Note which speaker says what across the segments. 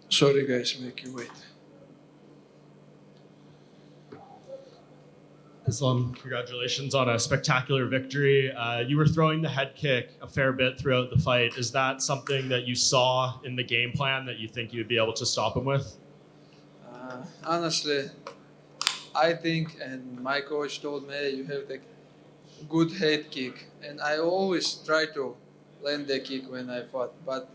Speaker 1: Sorry guys, make you wait.
Speaker 2: Islam, congratulations on a spectacular victory. You were throwing the head kick a fair bit throughout the fight. Is that something that you saw in the game plan that you think you'd be able to stop him with?
Speaker 1: Honestly, I think, and my coach told me, you have the good head kick, and I always try to land the kick when I fought. But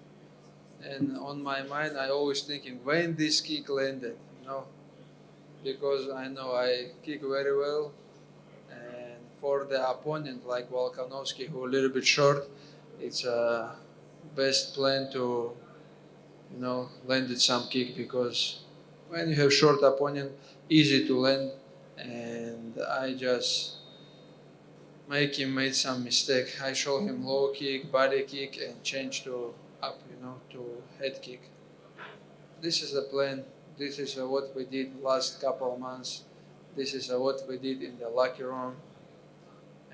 Speaker 1: and on my mind, I always thinking when this kick landed, because I know I kick very well, and for the opponent like Volkanovski, who a little bit short, it's a best plan to landed some kick because when you have short opponent, easy to land, and I just make him made some mistake. I show him low kick, body kick, and change to up, to head kick. This is the plan. This is what we did last couple of months. This is what we did in the lucky round,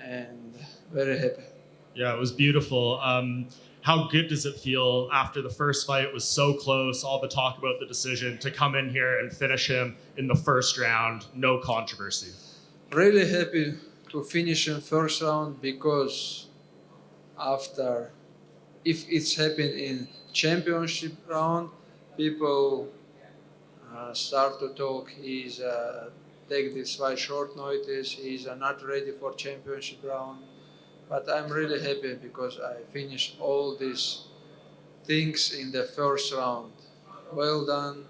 Speaker 1: and very happy.
Speaker 2: Yeah, it was beautiful. How good does it feel after the first fight was so close, all the talk about the decision, to come in here and finish him in the first round, no controversy?
Speaker 1: Really happy to finish in first round because after, if it's happened in championship round, people start to talk. He's take this fight short notice. He's not ready for championship round. But I'm really happy because I finished all these things in the first round. Well done.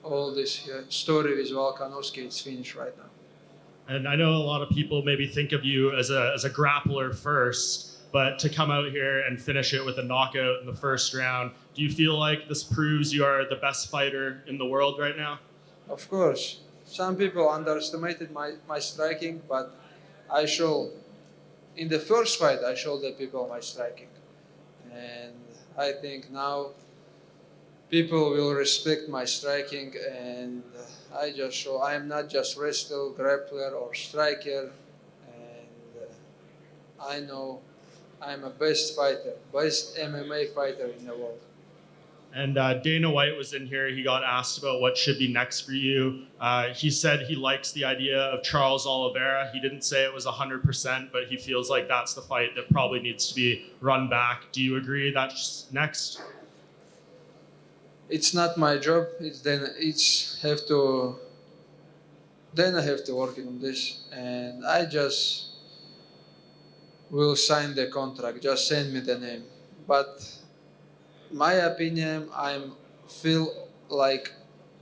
Speaker 1: All this story with Volkanovski is finished right now.
Speaker 2: And I know a lot of people maybe think of you as a grappler first, but to come out here and finish it with a knockout in the first round, do you feel like this proves you are the best fighter in the world right now?
Speaker 1: Of course. Some people underestimated my striking, but I show in the first fight I showed the people my striking. And I think now people will respect my striking, and I just show I am not just wrestler, grappler, or striker, and I know I'm a best fighter, best MMA fighter in the world.
Speaker 2: And Dana White was in here. He got asked about what should be next for you. He said he likes the idea of Charles Oliveira. He didn't say it was 100%, but he feels like that's the fight that probably needs to be run back. Do you agree that's next?
Speaker 1: It's not my job. It's Dana. Dana have to work on this, and I just will sign the contract. Just send me the name. But my opinion, I'm feel like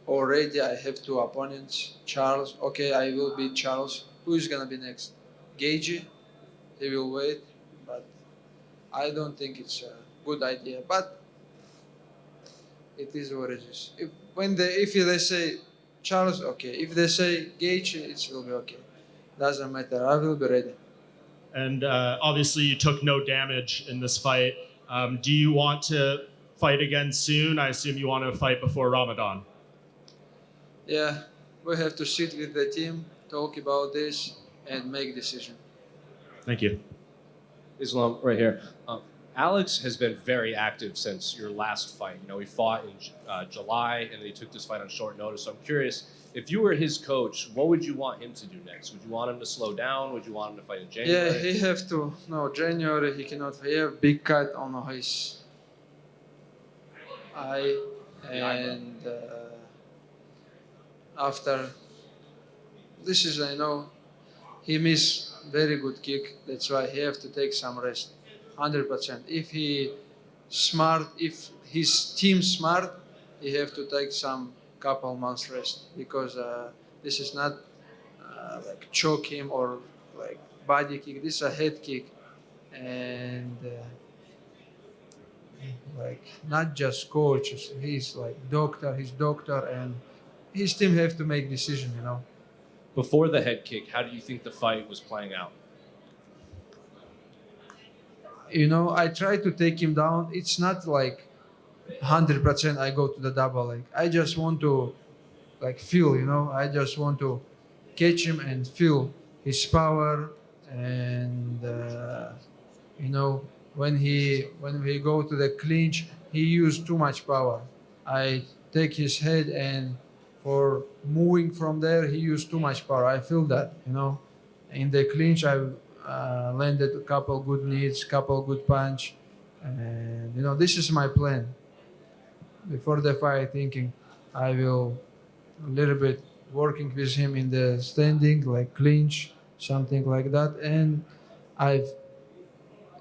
Speaker 1: already I have two opponents. Charles, okay, I will beat Charles. Who is gonna be next? Gagey, he will wait, but I don't think it's a good idea. But it is what it is. If they say Charles, okay. If they say Gage, it will be okay. Doesn't matter. I will be ready.
Speaker 2: And obviously, you took no damage in this fight. Do you want to fight again soon? I assume you want to fight before Ramadan.
Speaker 1: Yeah, we have to sit with the team, talk about this, and make decision.
Speaker 2: Thank you.
Speaker 3: Islam, right here. Alex has been very active since your last fight. He fought in July, and then he took this fight on short notice. So I'm curious, if you were his coach, what would you want him to do next? Would you want him to slow down? Would you want him to fight in January?
Speaker 1: Yeah, he have to. No, January he cannot. He have big cut on his eye, and after this is he missed very good kick. That's why he have to take some rest. 100%. If his team smart, he have to take some couple months rest because this is not like choke him or like body kick. This is a head kick, and like not just coach. He's like doctor. He's doctor, and his team have to make decision.
Speaker 3: Before the head kick, how do you think the fight was playing out?
Speaker 1: I try to take him down. It's not like 100% I go to the double leg. I just want to like feel, I just want to catch him and feel his power, and you know, when we go to the clinch, he used too much power. I take his head, and for moving from there, he used too much power. I feel that, you know. In the clinch, I landed a couple good knees, couple good punch, and you know, this is my plan. Before the fight, thinking I will a little bit working with him in the standing, like clinch, something like that, and I've,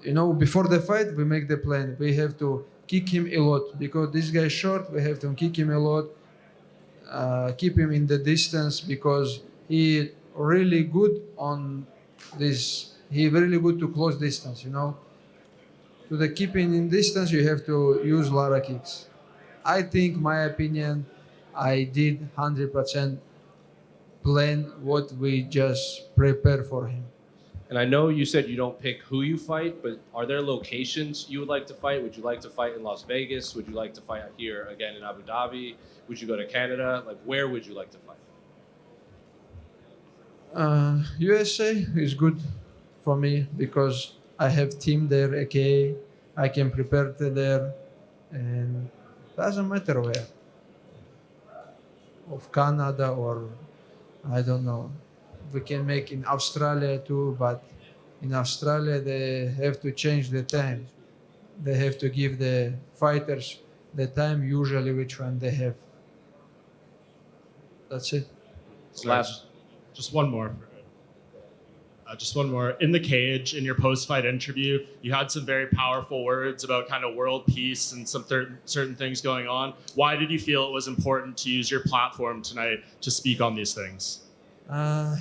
Speaker 1: you know, before the fight, we make the plan. We have to kick him a lot because this guy is short. We have to kick him a lot, keep him in the distance because he really good on this. He really good to close distance. You know, to the keeping in distance, you have to use a lot of kicks. I think, my opinion, I did 100% plan what we just prepare for him.
Speaker 3: And I know you said you don't pick who you fight, but are there locations you would like to fight? Would you like to fight in Las Vegas? Would you like to fight here again in Abu Dhabi? Would you go to Canada? Like, where would you like to fight?
Speaker 1: USA is good for me because I have team there, aka I can prepare to there, and doesn't matter where, of Canada or I don't know. We can make in Australia too, but in Australia they have to change the time. They have to give the fighters the time usually which one they have. That's it.
Speaker 3: Last.
Speaker 2: Just one more. Just one more. In the cage, in your post-fight interview, you had some very powerful words about kind of world peace and some certain things going on. Why did you feel it was important to use your platform tonight to speak on these things?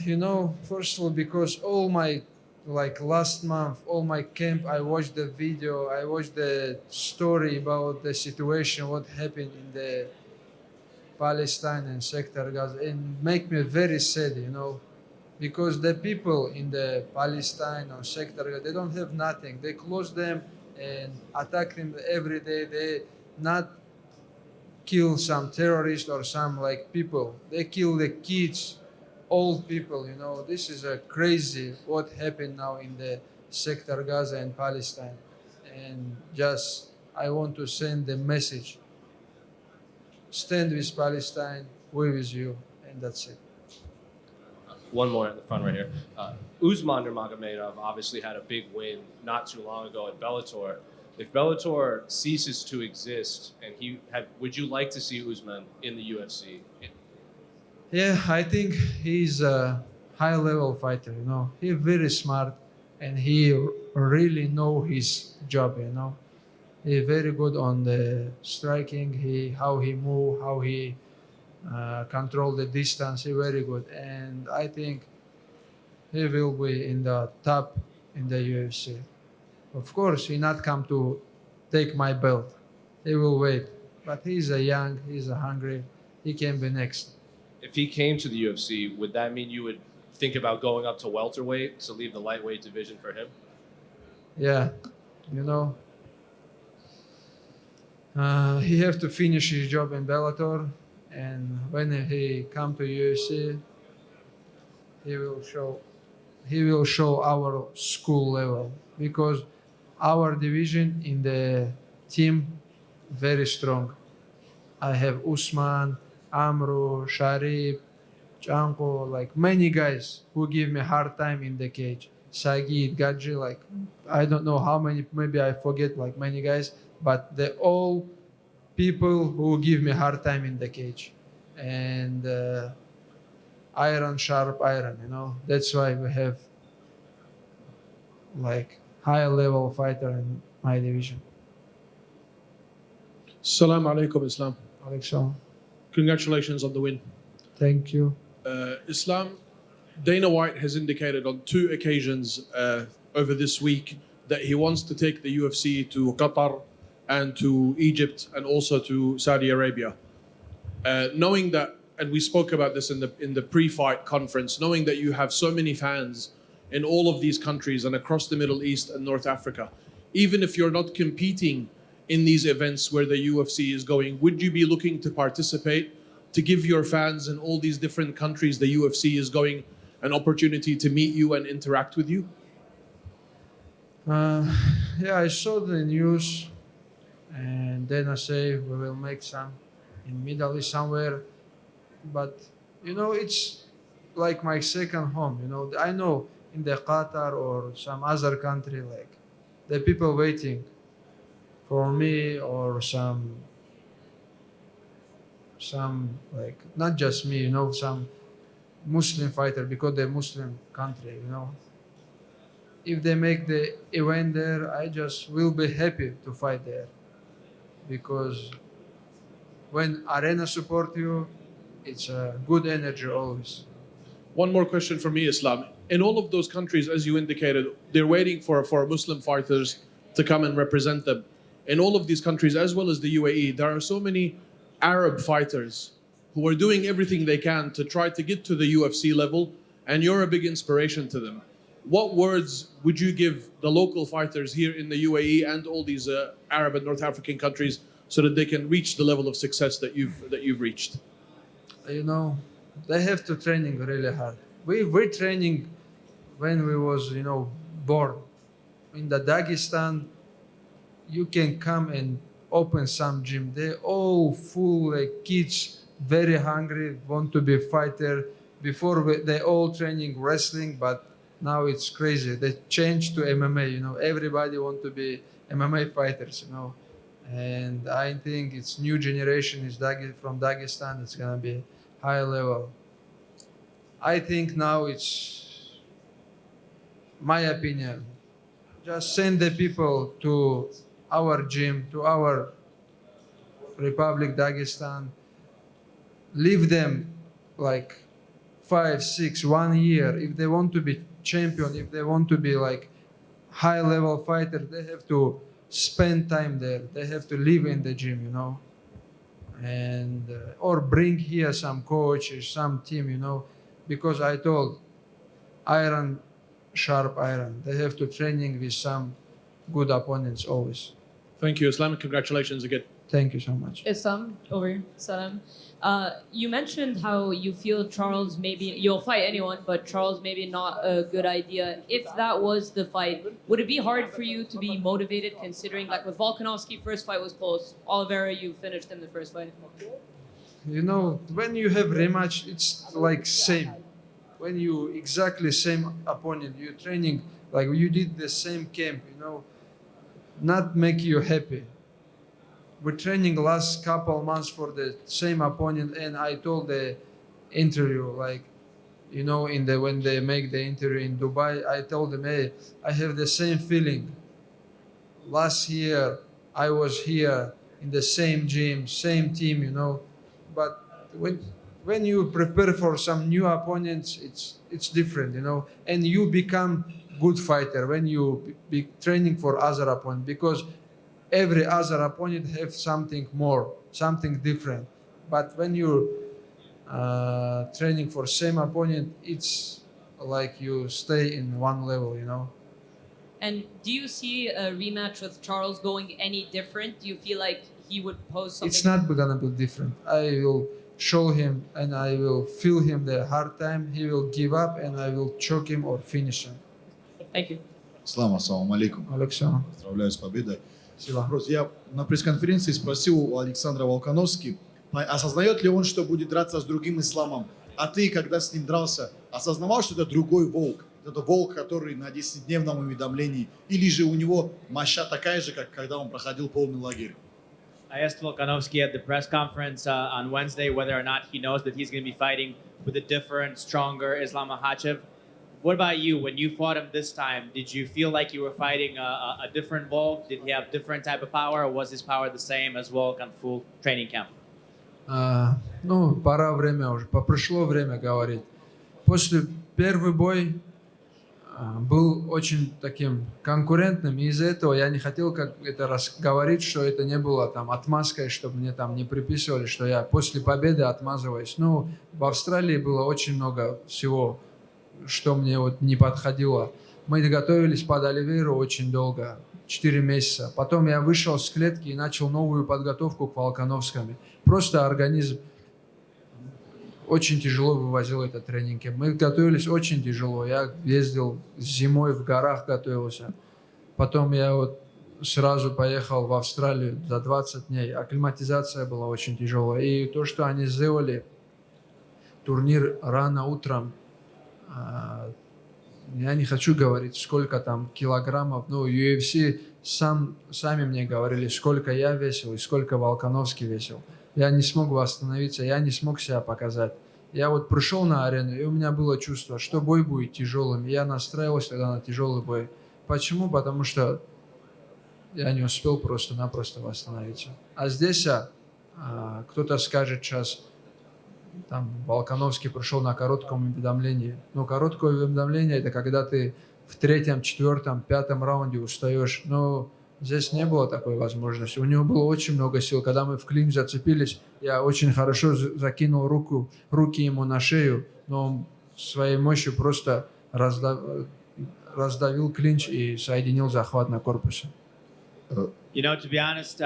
Speaker 1: You know, first of all, because all my, like last month, all my camp, I watched the video, I watched the story about the situation, what happened in the Palestine and sector Gaza, and make me very sad, you know, because the people in the Palestine or sector Gaza, they don't have nothing. They close them and attack them every day. They not kill some terrorists or some like people. They kill the kids, old people. You know, this is a crazy what happened now in the sector Gaza and Palestine, and just I want to send the message: stand with Palestine, we with you, and that's it.
Speaker 3: One more at the front right here. Usman Nurmagomedov obviously had a big win not too long ago at Bellator. If Bellator ceases to exist, and would you like to see Usman in the UFC?
Speaker 1: Yeah, I think he's a high-level fighter. You know, he's very smart, and he really know his job. You know, he's very good on the striking. How he move, how he control the distance. He's very good, and I think he will be in the top in the UFC. Of course, he not come to take my belt. He will wait, but he's a young, he's a hungry. He can be next.
Speaker 3: If he came to the UFC, would that mean you would think about going up to welterweight to leave the lightweight division for him?
Speaker 1: Yeah, you know, he have to finish his job in Bellator, and when he come to UFC, he will show he will show our school level because our division in the team very strong. I have Usman, Amro, Sharif, Janko, like many guys who give me hard time in the cage. Sagid, Gadji, like I don't know how many, maybe I forget like many guys, but they all people who give me hard time in the cage. And iron, sharp iron, you know. That's why we have like high level fighter in my division.
Speaker 4: Salam alaikum, Islam.
Speaker 1: Alexander,
Speaker 4: Congratulations on the win.
Speaker 1: thank you.
Speaker 4: Islam, Dana White has indicated on 2 occasions over this week that he wants to take the UFC to Qatar and to Egypt and also to Saudi Arabia. Knowing that, and we spoke about this in the pre-fight conference, knowing that you have so many fans in all of these countries and across the Middle East and North Africa, even if you're not competing in these events where the UFC is going, would you be looking to participate to give your fans in all these different countries the UFC is going an opportunity to meet you and interact with you?
Speaker 1: Uh, yeah, I saw the news, and then I say we will make some in Middle East somewhere. But it's like my second home. I know in the Qatar or some other country, like the people waiting for me, or some like not just me, some Muslim fighter, because they're Muslim country. If they make the event there, I just will be happy to fight there, because when arena support you, it's a good energy always.
Speaker 4: One more question from me, Islam. In all of those countries, as you indicated, they're waiting for Muslim fighters to come and represent them. In all of these countries, as well as the UAE, there are so many Arab fighters who are doing everything they can to try to get to the UFC level, and you're a big inspiration to them. What words would you give the local fighters here in the UAE and all these Arab and North African countries so that they can reach the level of success that you've reached?
Speaker 1: you know they have to training really hard. We training when we was born in the Dagestan. You can come and open some gym, they all full, like kids, very hungry, want to be fighter. Before they all training wrestling, but now it's crazy, they changed to MMA. Everybody want to be MMA fighters. And I think it's new generation is from Dagestan, it's gonna be high level. I think now it's my opinion. Just send the people to our gym, to our Republic Dagestan. Leave them like 5, 6, 1 year. If they want to be champion, if they want to be like high level fighter, they have to spend time there. They have to live in the gym. And or bring here some coaches, some team. Because I told iron, sharp iron. They have to training with some good opponents always.
Speaker 4: Thank you, Islam, and congratulations again.
Speaker 1: Thank you so much.
Speaker 5: Islam, over here. Salam. You mentioned how you feel Charles maybe you'll fight anyone, but Charles maybe not a good idea. If that was the fight, would it be hard for you to be motivated, considering like with Volkanovski, first fight was close. Oliveira, you finished in the first fight.
Speaker 1: When you have rematch, it's like same. When you exactly same opponent, you training like you did the same camp. Not make you happy. We're training last couple months for the same opponent, and I told the interview like, when they make the interview in Dubai, I told them, hey, I have the same feeling. Last year I was here in the same gym, same team. But when you prepare for some new opponents, it's different. And you become good fighter when you be training for other opponent, because every other opponent have something more, something different. But when you training for same opponent, it's like you stay in one level.
Speaker 5: And do you see a rematch with Charles going any different? Do you feel like he would pose something?
Speaker 1: It's not gonna be different. I will show him and I will feel him the hard time. He will give up and I will choke him or finish him.
Speaker 5: Thank you.
Speaker 6: Слава, ассаламу алейкум.
Speaker 1: Александр.
Speaker 6: Поздравляю с победой.
Speaker 1: Спасибо.
Speaker 6: Вопрос. Я на пресс-конференции спросил у Александра Волкановски, осознает ли он, что будет драться с другим исламом. А ты, когда с ним дрался, осознавал, что это другой волк? Это волк, который на 10-дневном уведомлении? Или же у него моща такая же, как когда он проходил полный лагерь?
Speaker 7: I asked Volkanovski at the press conference on Wednesday whether or not he knows that he's going to be fighting with a different, stronger Islam Makhachev. What about you? When you fought him this time, did you feel like you were fighting a different Volk? Did he have different type of power, or was his power the same as Volk on full training camp?
Speaker 1: Пора время уже, пришло время говорить. После первый бой был очень таким конкурентным, и из-за этого я не хотел как это говорить, что это не было там отмазкой, чтобы мне там не приписывали, что я после победы отмазываюсь. В Австралии было очень много всего, что мне не подходило. Мы готовились под Оливейру очень долго, 4 месяца. Потом я вышел с клетки и начал новую подготовку к Волкановскому. Просто организм очень тяжело вывозил этот тренинг. Мы готовились очень тяжело. Я ездил зимой в горах, готовился. Потом я вот сразу поехал в Австралию за 20 дней. Акклиматизация была очень тяжелая. И то, что они сделали, турнир рано утром, я не хочу говорить, сколько там килограммов, но UFC сами мне говорили, сколько я весил и сколько Волконовский весил. Я не смог восстановиться, я не смог себя показать. Я вот пришел на арену, и у меня было чувство, что бой будет тяжелым. Я настраивался тогда на тяжелый бой. Почему? Потому что я не успел просто-напросто восстановиться. А здесь кто-то скажет сейчас, там Волконовский пришел на коротком уведомлении. Но короткое уведомление — это когда ты в 3-м, 4-м, 5-м раунде устаешь. Но здесь не было такой возможности. У него было очень много сил. Когда мы в клинч зацепились, я очень хорошо закинул руки ему на шею, но он своей мощью просто раздавил клинч и соединил захват на корпусе.
Speaker 7: You know, to be honest,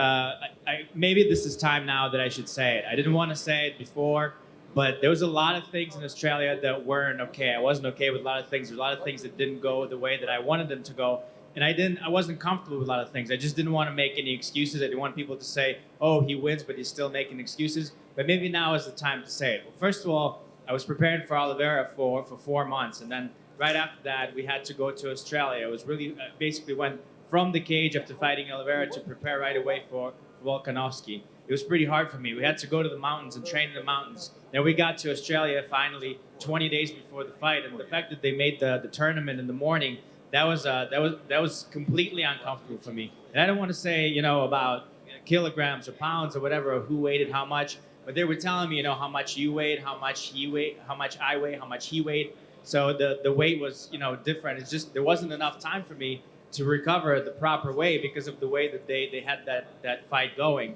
Speaker 7: maybe this is time now that I should say it. I didn't want to say it before, but there was a lot of things in Australia that weren't okay. I wasn't okay with a lot of things. There were a lot of things that didn't go the way that I wanted them to go. And I wasn't comfortable with a lot of things. I just didn't want to make any excuses. I didn't want people to say, oh, he wins, but he's still making excuses. But maybe now is the time to say it. Well, first of all, I was preparing for Oliveira for 4 months. And then right after that, we had to go to Australia. It was really basically went from the cage after fighting Oliveira to prepare right away for Volkanovski. It was pretty hard for me. We had to go to the mountains and train in the mountains. Then we got to Australia finally 20 days before the fight. And the fact that they made the tournament in the morning, that was completely uncomfortable for me. And I don't want to say, you know, about kilograms or pounds or whatever, or who weighed how much, but they were telling me, you know, how much you weighed, how much he weighed, how much I weighed, how much he weighed. So the weight was, you know, different. It's just there wasn't enough time for me to recover the proper way because of the way that they had that fight going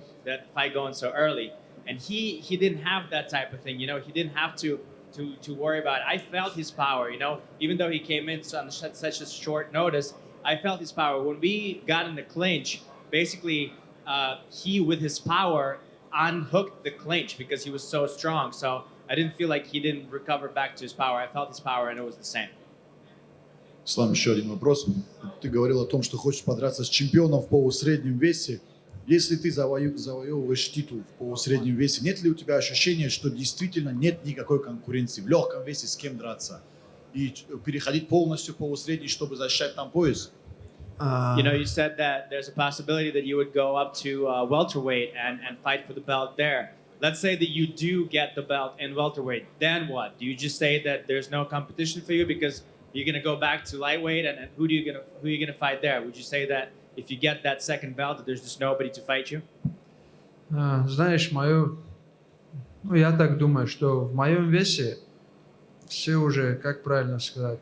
Speaker 7: so early. And he didn't have that type of thing, you know. He didn't have to worry about it. I felt his power, you know, even though he came in on such a short notice. I felt his power. When we got in the clinch, basically he, with his power, unhooked the clinch because he was so strong. So I didn't feel like he didn't recover back to his power. I felt his power and it was the same.
Speaker 6: Ислам, еще один вопрос. Ты говорил о том, что хочешь подраться с чемпионом в полусреднем весе. Если ты завоевываешь титул в полусреднем весе, нет ли у тебя ощущения, что действительно нет никакой конкуренции в легком весе с кем драться? И переходить полностью в полусредний, чтобы защищать там пояс?
Speaker 7: You know, you said that there's a possibility that you would go up to welterweight and fight for the belt there. Let's say that you do get the belt in welterweight. Then what? Do you just say that there's no competition for you because you're going to go back to lightweight, and who are you going to fight there? Would you say that if you get that second belt, that there's just nobody to fight you?
Speaker 1: Знаешь, я так думаю, что в моем весе все уже, как правильно сказать,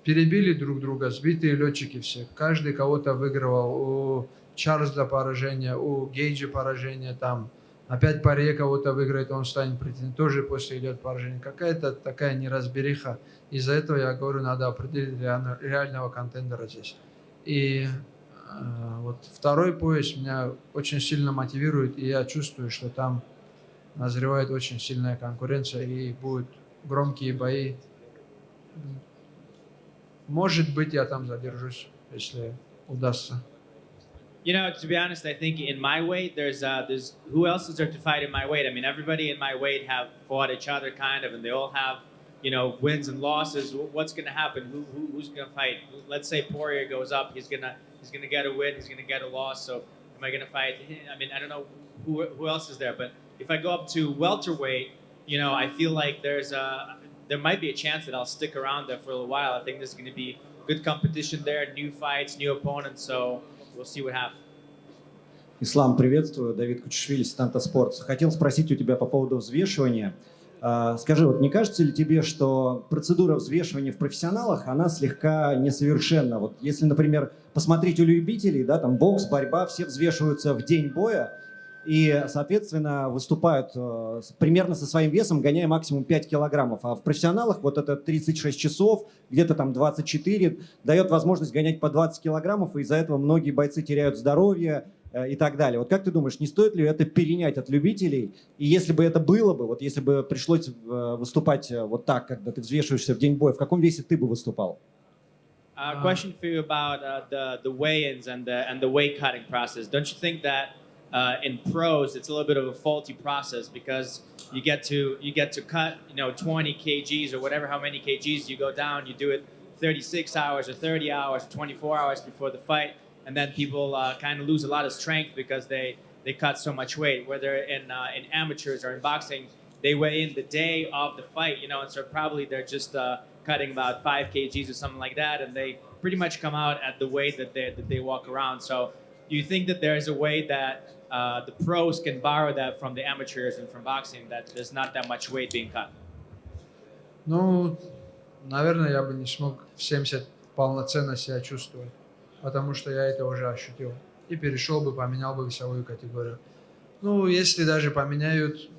Speaker 1: перебили друг друга, сбитые летчики все. Каждый кого-то выигрывал. У Чарльза поражение, у Гейджа поражение, там опять Паре кого-то выиграет, он станет претендентом, тоже после идет поражение. Какая-то такая неразбериха. Из-за этого я говорю, надо определить реального контендера здесь. И вот второй пояс меня очень сильно мотивирует, и я чувствую, что там назревает очень сильная конкуренция, и будут громкие бои. Может быть, я там задержусь, если удастся.
Speaker 7: You know, to be honest, I think in my weight, there's who else is there to fight in my weight? I mean, everybody in my weight have fought each other kind of, and they all have, you know, wins and losses. What's going to happen? Who's going to fight? Let's say Poirier goes up, he's gonna get a win, he's gonna get a loss. So am I going to fight him? I mean, I don't know who else is there, but if I go up to welterweight, you know, I feel like there might be a chance that I'll stick around there for a little while. I think there's going to be good competition there, new fights, new opponents. So we'll see what happens.
Speaker 8: Ислам, приветствую. Давид Кучишвили, Станта Спортс. Хотел спросить у тебя по поводу взвешивания. Скажи, вот не кажется ли тебе, что процедура взвешивания в профессионалах, она слегка несовершенна? Вот если, например, посмотреть у любителей, да, там бокс, борьба, все взвешиваются в день боя и, соответственно, выступают примерно со своим весом, гоняя максимум 5 килограммов. А в профессионалах вот это 36 часов, где-то там 24, дает возможность гонять по 20 килограммов, и из-за этого многие бойцы теряют здоровье, и так далее. Вот как ты думаешь, не стоит ли это перенять от любителей? И если бы это было бы, вот если бы пришлось выступать вот так, когда ты взвешиваешься в день боя, в каком весе ты бы выступал?
Speaker 7: Question for you about the weigh-ins and the weight cutting process. Don't you think that in pros it's a little bit of a faulty process because you get to cut 20 kgs or whatever how many kgs you go down, you do it 36 hours or 30 hours or 24 hours before the fight, and then people kind of lose a lot of strength because they cut so much weight. Whether in amateurs or in boxing, they weigh in the day of the fight, and so probably they're just cutting about 5 kgs or something like that, and they pretty much come out at the weight that they walk around. So, do you think that there's a way that the pros can borrow that from the amateurs and from boxing, that there's not that much weight being cut?
Speaker 1: Ну, наверное, я бы не смог в 70 полноценно себя чувствовать, потому что я это уже ощутил. И перешел бы, поменял бы весовую категорию. Ну, если даже поменяют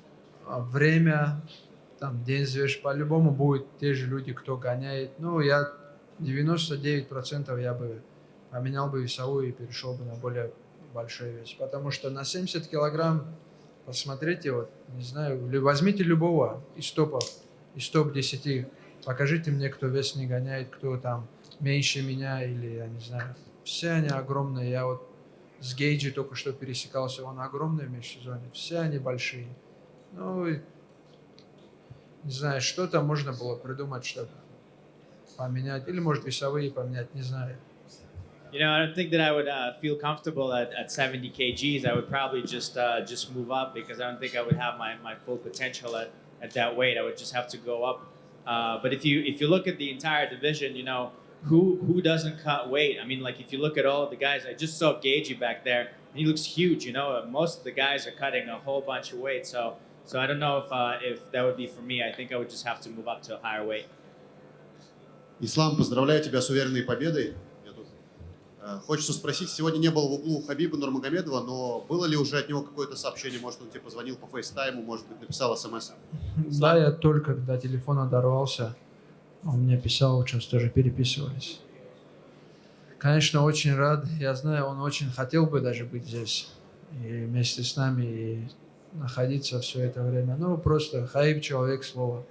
Speaker 1: время, там, день взвеш, по-любому будут те же люди, кто гоняет. Ну, я 99% я бы поменял бы весовую и перешел бы на более большой вес. Потому что на 70 килограмм, посмотрите, вот, не знаю, возьмите любого из топов, из топ-10, покажите мне, кто вес не гоняет, кто там меньше меня или, я не знаю. Все они огромные. Я вот с Гейджи только что пересекался, он огромный в межсезонье. Все они большие. Ну, не знаю, что-то можно было придумать, чтобы поменять. Или, может, весовые поменять, не знаю.
Speaker 7: I don't think that I would feel comfortable at 70 kgs. I would probably just move up because I don't think I would have my full potential at that weight. I would just have to go up. But if you look at the entire division, who doesn't cut weight? I mean, like if you look at all of the guys, I just saw Gagey back there, and he looks huge. Most of the guys are cutting a whole bunch of weight. So I don't know if that would be for me. I think I would just have to move up to a higher weight.
Speaker 6: Ислам, поздравляю тебя с уверенной победой. Хочется спросить, сегодня не был в углу Хабиба Нурмагомедова, но было ли уже от него какое-то сообщение? Может, он тебе позвонил по фейстайму, может быть, написал смс?
Speaker 1: Да, я только когда телефон оторвался, он мне писал, сейчас тоже переписывались. Конечно, очень рад. Я знаю, он очень хотел бы даже быть здесь и вместе с нами и находиться все это время. Ну, просто Хабиб человек слова.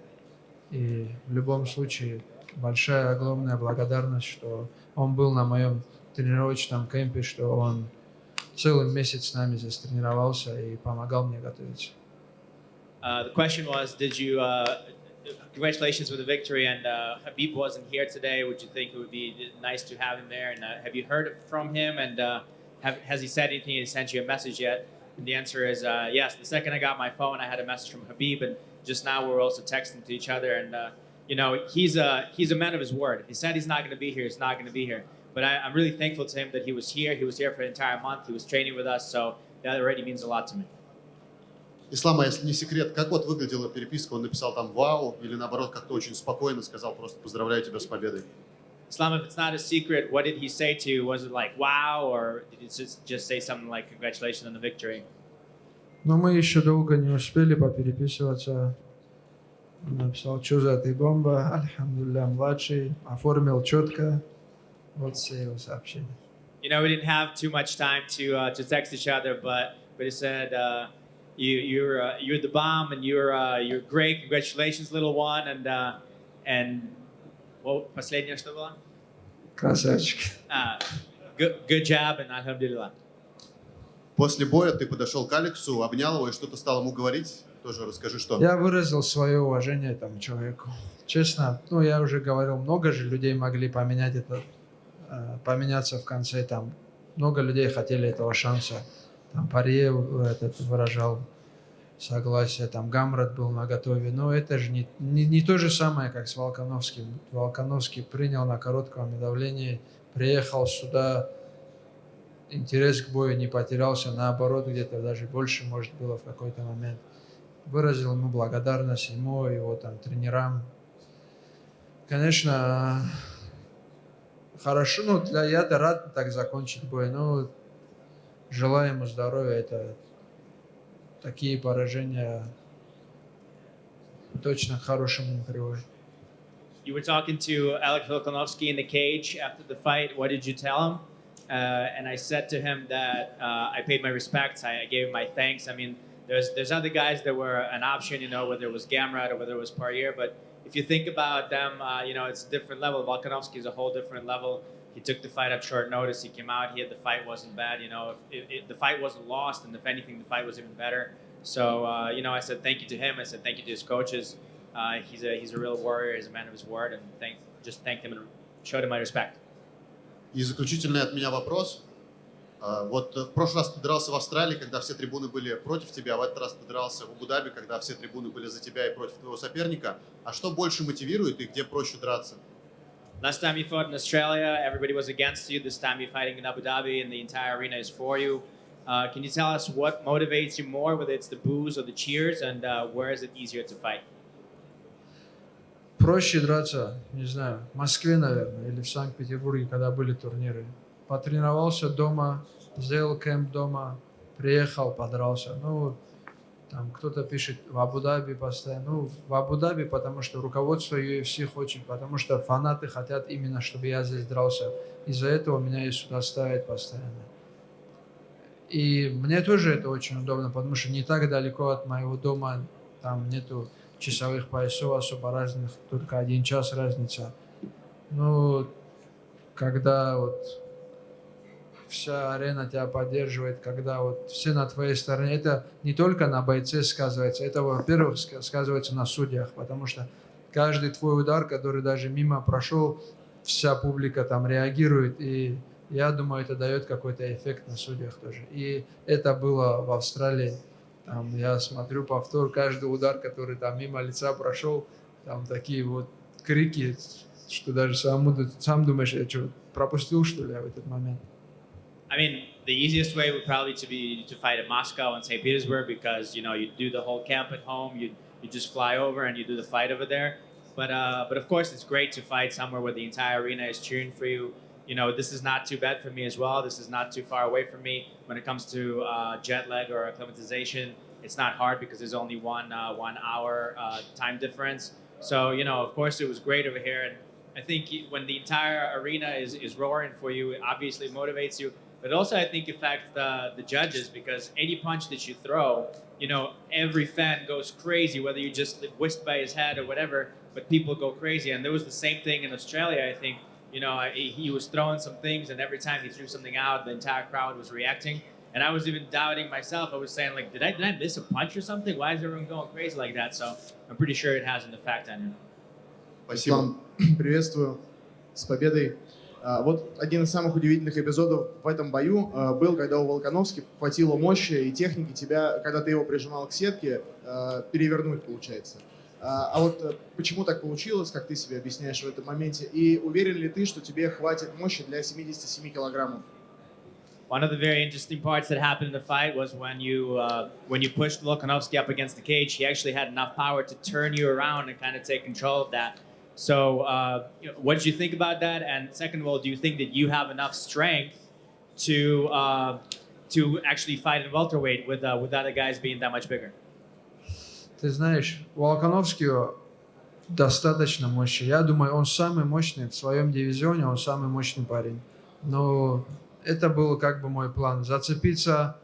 Speaker 1: И в любом случае большая, огромная благодарность, что он был на моем тренировочном кемпе, что он целый месяц с нами здесь тренировался и помогал мне готовиться.
Speaker 7: The question was, congratulations with the victory, and Khabib wasn't here today. Would you think it would be nice to have him there? And have you heard from him? And has he said anything? He sent you a message yet? And the answer is yes. The second I got my phone, I had a message from Khabib, and just now we're also texting to each other. And he's a man of his word. If he said he's not going to be here, he's not going to be here. But I'm really thankful to him that he was here. He was here for an entire month. He was training with us, so that already means a lot to me.
Speaker 6: Ислам, а если не секрет, как вот выглядела переписка? Он написал там «Вау» или наоборот как-то очень спокойно сказал просто «Поздравляю тебя с победой».
Speaker 7: Islam, if it's not a secret, what did he say to you? Was it like wow, or did he just say something like congratulations on the victory?
Speaker 1: Но мы еще долго не успели попереписываться. Он написал, что за ты бомба, альхамдулилля, младший, оформил четко. Вот все его сообщения.
Speaker 7: We didn't have too much time to text each other, but he said you're the bomb and you're great. Congratulations, little one, and what последнее что было?
Speaker 1: Красавчик.
Speaker 7: Good job and alhamdulillah.
Speaker 6: После боя ты подошел к Алексу, обнял его и что-то стал ему говорить. Тоже расскажи, что.
Speaker 1: Я выразил свое уважение этому человеку. Честно, я уже говорил, много же людей могли поменяться в конце. Там много людей хотели этого шанса. Там Парье выражал согласие, там Гамрат был наготове. Но это же не то же самое, как с Волконовским. Волконовский принял на коротком давлении, приехал сюда, интерес к бою не потерялся, наоборот, где-то даже больше, может, было в какой-то момент. Выразил ему благодарность, ему, его там тренерам. Конечно, хорошо, я-то рад так закончить бой, но желаю ему здоровья. Это такие поражения точно к хорошему не приводят.
Speaker 7: You were talking to Alex Volkanovski in the cage after the fight. What did you tell him? and I said to him that I paid my respects. I gave him my thanks. I mean, there's other guys that were an option, whether it was Gamrat or whether it was Poirier. But if you think about them, it's a different level. Volkanovski is a whole different level. He took the fight at short notice. He came out here. The fight wasn't bad. If the fight wasn't lost, and if anything, the fight was even better. So, I said thank you to him. I said thank you to his coaches. He's a real warrior. He's a man of his word, and just thanked him and showed him my respect.
Speaker 6: И заключительный от меня вопрос. Вот в прошлый раз ты дрался в Австралии, когда все трибуны были против тебя, а в этот раз ты дрался в Абу-Даби, когда все трибуны были за тебя и против твоего соперника. А что больше мотивирует и где проще драться?
Speaker 7: Last time you fought in Australia, everybody was against you. This time you're fighting in Abu Dhabi, and the entire arena is for you. Can you tell us what motivates you more, whether it's the boos or the cheers, and where is it easier to fight?
Speaker 1: Проще драться, не знаю, в Москве, наверное, или в Санкт-Петербурге, когда были турниры. Потренировался дома, сделал кемп дома, приехал, подрался. Ну, там кто-то пишет в Абу-Даби постоянно. Ну, в Абу-Даби, потому что руководство UFC хочет, потому что фанаты хотят именно, чтобы я здесь дрался. Из-за этого меня и сюда ставят постоянно. И мне тоже это очень удобно, потому что не так далеко от моего дома, там нету часовых поясов особо разных, только 1 час разница. Ну, когда вот вся арена тебя поддерживает, когда вот все на твоей стороне, это не только на бойце сказывается, это, во-первых, сказывается на судьях, потому что каждый твой удар, который даже мимо прошел, вся публика там реагирует, и я думаю, это дает какой-то эффект на судьях тоже. И это было в Австралии. Там я смотрю повтор, каждый удар, который там мимо лица прошел, там такие вот крики, что даже сам думаешь, я что, пропустил, что ли, в этот момент?
Speaker 7: I mean, the easiest way would probably to fight in Moscow and St. Petersburg because you do the whole camp at home. You just fly over and you do the fight over there. But of course, it's great to fight somewhere where the entire arena is cheering for you. This is not too bad for me as well. This is not too far away from me. When it comes to jet lag or acclimatization, it's not hard because there's only 1 hour time difference. So, of course, it was great over here. And I think when the entire arena is roaring for you, it obviously motivates you. But also, I think it affects the judges because any punch that you throw, every fan goes crazy, whether you just whisked by his head or whatever, but people go crazy. And there was the same thing in Australia, I think. He was throwing some things, and every time he threw something out, the entire crowd was reacting. And I was even doubting myself. I was saying, like, did I miss a punch or something? Why is everyone going crazy like that? So I'm pretty sure it has an effect on him.
Speaker 6: Спасибо.
Speaker 9: Приветствую. С победой. Вот один из самых удивительных эпизодов в этом бою был, когда у Волконовски хватило мощи и техники тебя, когда ты его прижимал к сетке, перевернуть, получается. А вот почему так получилось, как ты себе объясняешь в этом моменте? И уверен ли ты, что тебе хватит мощи для 77 килограммов?
Speaker 7: One of the very interesting parts that happened in the fight was when you pushed Volkanovski up against the cage, he actually had enough power to turn you around and kind of take control of that. So, what did you think about that? And second of all, do you think that you have enough strength to actually fight in welterweight with other guys being that much bigger?
Speaker 1: Ты знаешь, у Волконовского достаточно мощи. Я думаю, он самый мощный в своем дивизионе, он самый мощный парень. Но это был как бы мой план. Зацепиться,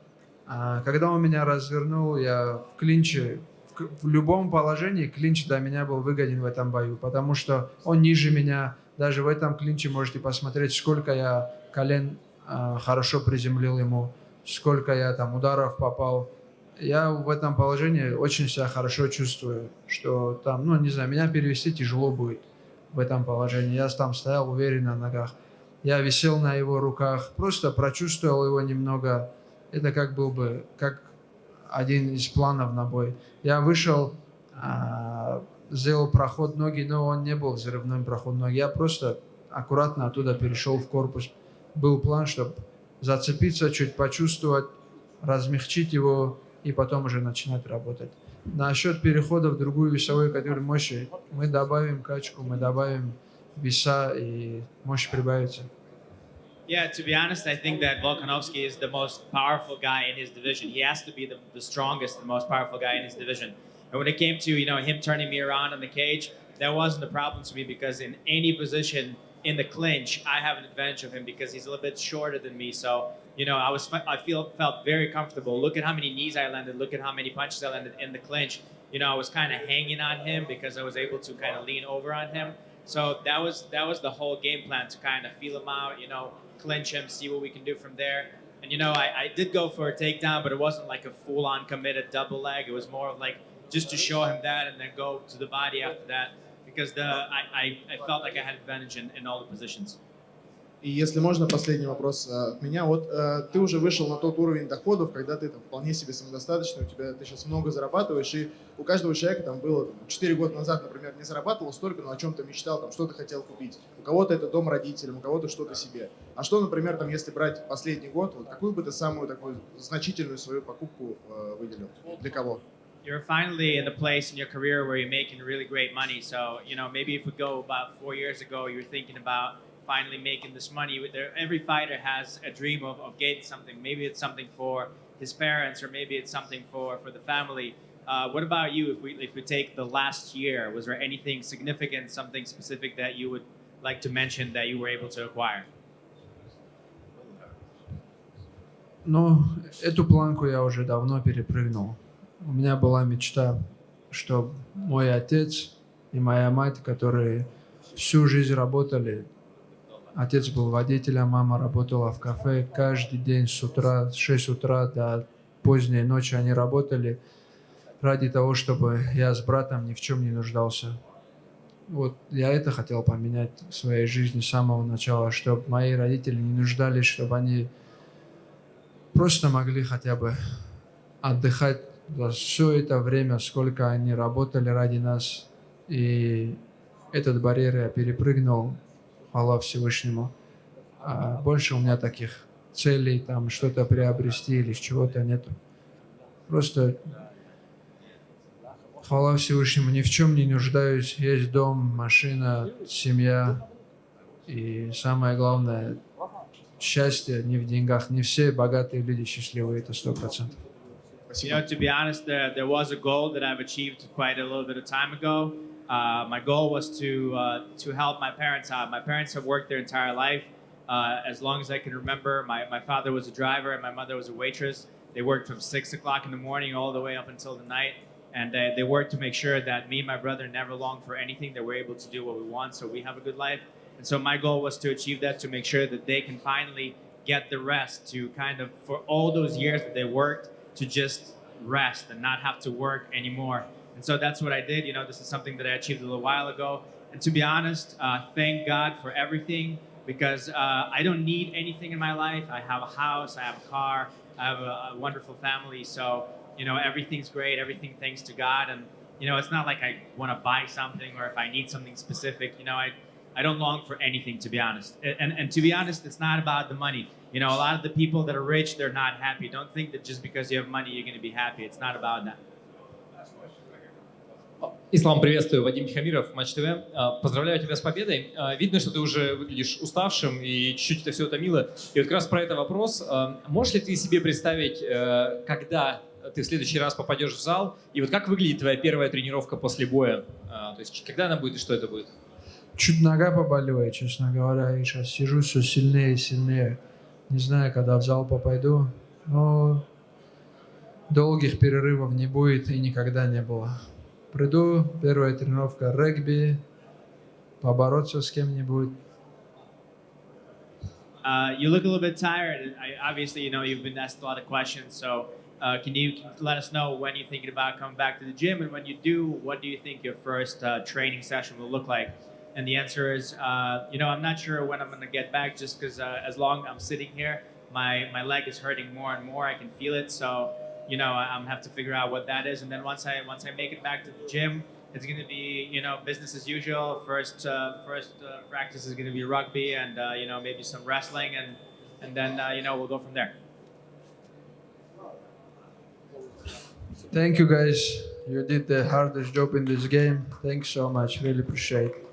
Speaker 1: когда он меня развернул, я в клинче, в любом положении клинч для меня был выгоден в этом бою, потому что он ниже меня. Даже в этом клинче можете посмотреть, сколько я колен хорошо приземлил ему, сколько я там ударов попал. Я в этом положении очень себя хорошо чувствую, что там, не знаю, меня перевести тяжело будет в этом положении. Я там стоял уверенно на ногах. Я висел на его руках, просто прочувствовал его немного. Это как был бы, как один из планов на бой. Я вышел, сделал проход ноги, но он не был взрывным проход ноги. Я просто аккуратно оттуда перешел в корпус. Был план, чтобы зацепиться, чуть почувствовать, размягчить его и потом уже начинать работать. Насчет перехода в другую весовую категорию мощи, мы добавим качку, мы добавим веса, и мощь прибавится.
Speaker 7: Yeah, to be honest, I think that Volkanovski is the most powerful guy in his division. He has to be the strongest and most powerful guy in his division. And when it came to him turning me around in the cage, that wasn't a problem to me because in any position, in the clinch, I have an advantage of him because he's a little bit shorter than me. So, felt very comfortable. Look at how many knees I landed. Look at how many punches I landed in the clinch. I was kind of hanging on him because I was able to kind of lean over on him. So that was the whole game plan, to kind of feel him out, clinch him, see what we can do from there. And I did go for a takedown, but it wasn't like a full-on committed double leg. It was more of like just to show him that and then go to the body after that, because I felt like I had advantage in all the positions.
Speaker 9: И если можно, последний вопрос от меня. Вот ты уже вышел на тот уровень доходов, когда ты там вполне себе самодостаточный, ты сейчас много зарабатываешь, и у каждого человека там было 4 года назад, например, не зарабатывал столько, но о чем-то мечтал, там что-то хотел купить. У кого-то это дом родителям, у кого-то что-то себе. А что, например, там, если брать последний год, вот какую бы ты самую такую значительную свою покупку выделил? Для кого?
Speaker 7: You're finally in the place in your career where you're making really great money. So, maybe if we go about 4 years ago, you're thinking about finally making this money. Every fighter has a dream of getting something. Maybe it's something for his parents, or maybe it's something for the family. What about you? If we take the last year, was there anything significant, something specific that you would like to mention that you were able to acquire?
Speaker 1: Ну, эту планку я уже давно перепрыгнул. У меня была мечта, чтобы мой отец и моя мать, которые всю жизнь работали, отец был водителем, мама работала в кафе, каждый день с утра, с 6 утра до поздней ночи они работали ради того, чтобы я с братом ни в чем не нуждался. Вот я это хотел поменять в своей жизни с самого начала, чтобы мои родители не нуждались, чтобы они просто могли хотя бы отдыхать за все это время, сколько они работали ради нас. И этот барьер я перепрыгнул, хвала Всевышнему. А больше у меня таких целей, там что-то приобрести или чего-то нету. Просто хвала Всевышнему, ни в чем не нуждаюсь. Есть дом, машина, семья. И самое главное, счастье не в деньгах. Не все богатые люди счастливые, это 100%.
Speaker 7: To be honest, there was a goal that I've achieved quite a little bit of time ago. My goal was to help my parents out. My parents have worked their entire life. As long as I can remember, my father was a driver and my mother was a waitress. They worked from 6 o'clock in the morning all the way up until the night. And they worked to make sure that me and my brother never longed for anything, that we're able to do what we want so we have a good life. And so my goal was to achieve that, to make sure that they can finally get the rest, to kind of, for all those years that they worked, to just rest and not have to work anymore. And so that's what I did. This is something that I achieved a little while ago. And to be honest, thank God for everything, because I don't need anything in my life. I have a house, I have a car, I have a wonderful family. So, everything's great, everything thanks to God. And, it's not like I want to buy something or if I need something specific. I don't long for anything, to be honest. And to be honest, it's not about the money. A lot of the people that are rich, they're not happy. Don't think that just because you have money, you're going to be happy. It's not about that.
Speaker 10: Ислам, приветствую. Вадим Тихомиров, Матч ТВ. Поздравляю тебя с победой. Видно, что ты уже выглядишь уставшим и чуть-чуть это все утомило. И вот как раз про это вопрос. Можешь ли ты себе представить, когда ты в следующий раз попадешь в зал, и вот как выглядит твоя первая тренировка после боя? То есть когда она будет и что это будет?
Speaker 1: Чуть нога побаливает, честно говоря, и сейчас сижу все сильнее и сильнее. Не знаю, когда в зал попаду, но долгих перерывов не будет и никогда не было. Приду, первая тренировка регби, побороться с кем-нибудь.
Speaker 7: You look a little bit tired. Obviously, you've been asked a lot of questions. So can you let us know when you're thinking about coming back to the gym? And when you do, what do you think your first training session will look like? And the answer is, I'm not sure when I'm going to get back, just because as long as I'm sitting here, my leg is hurting more and more. I can feel it. So, I'm have to figure out what that is. And then once I make it back to the gym, it's going to be, business as usual. First practice is going to be rugby and, maybe some wrestling. And then, we'll go from there.
Speaker 1: Thank you guys. You did the hardest job in this game. Thanks so much. Really appreciate it.